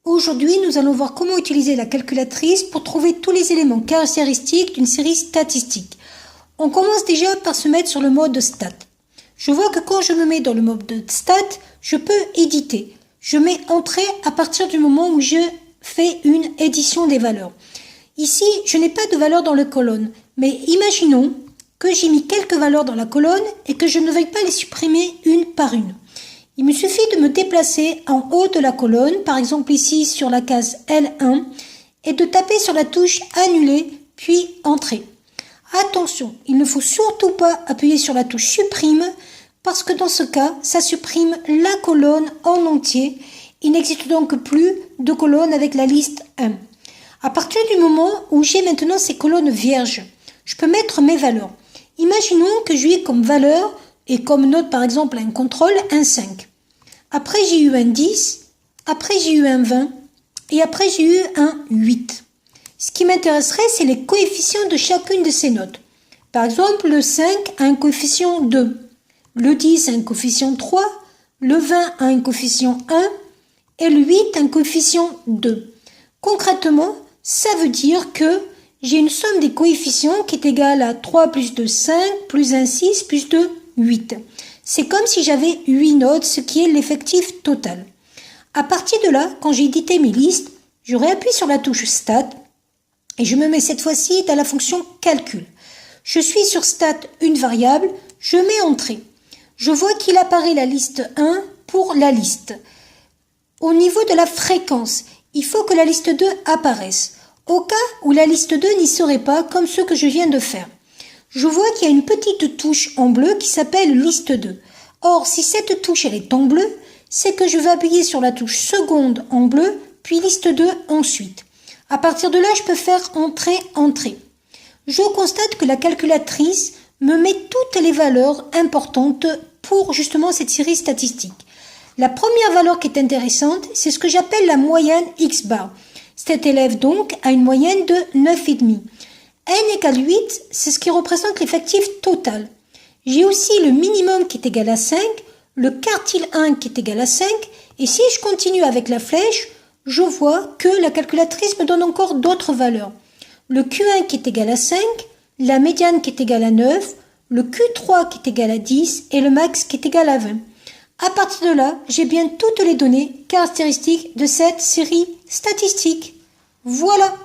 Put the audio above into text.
Aujourd'hui, nous allons voir comment utiliser la calculatrice pour trouver tous les éléments caractéristiques d'une série statistique. On commence déjà par se mettre sur le mode stat. Je vois que quand je me mets dans le mode stat, je peux éditer. Je mets entrée à partir du moment où je fais une édition des valeurs. Ici, je n'ai pas de valeur dans la colonne, mais imaginons que j'ai mis quelques valeurs dans la colonne et que je ne veuille pas les supprimer une par une. Il me suffit de me déplacer en haut de la colonne, par exemple ici sur la case L1, et de taper sur la touche Annuler, puis Entrée. Attention, il ne faut surtout pas appuyer sur la touche Supprime, parce que dans ce cas, ça supprime la colonne en entier. Il n'existe donc plus de colonne avec la liste 1. À partir du moment où j'ai maintenant ces colonnes vierges, je peux mettre mes valeurs. Imaginons que j'ai comme valeur et comme note par exemple un contrôle un 5. Après j'ai eu un 10, après j'ai eu un 20 et après j'ai eu un 8. Ce qui m'intéresserait, c'est les coefficients de chacune de ces notes. Par exemple, le 5 a un coefficient 2, le 10 a un coefficient 3, le 20 a un coefficient 1 et le 8 a un coefficient 2. Concrètement, ça veut dire que j'ai une somme des coefficients qui est égale à 3 plus 2, 5, plus 1, 6, plus 2, 8. C'est comme si j'avais 8 notes, ce qui est l'effectif total. À partir de là, quand j'ai édité mes listes, je réappuie sur la touche Stat et je me mets cette fois-ci dans la fonction Calcul. Je suis sur Stat, une variable, je mets Entrée. Je vois qu'il apparaît la liste 1 pour la liste. Au niveau de la fréquence, il faut que la liste 2 apparaisse. Au cas où la liste 2 n'y serait pas, comme ce que je viens de faire. Je vois qu'il y a une petite touche en bleu qui s'appelle liste 2. Or, si cette touche elle est en bleu, c'est que je vais appuyer sur la touche seconde en bleu, puis liste 2 ensuite. À partir de là, je peux faire entrée, entrée. Je constate que la calculatrice me met toutes les valeurs importantes pour justement cette série statistique. La première valeur qui est intéressante, c'est ce que j'appelle la moyenne X bar. Cet élève donc a une moyenne de 9,5. N égale 8, c'est ce qui représente l'effectif total. J'ai aussi le minimum qui est égal à 5, le quartile 1 qui est égal à 5, et si je continue avec la flèche, je vois que la calculatrice me donne encore d'autres valeurs. Le Q1 qui est égal à 5, la médiane qui est égale à 9, le Q3 qui est égal à 10 et le max qui est égal à 20. À partir de là, j'ai bien toutes les données caractéristiques de cette série statistique. Voilà!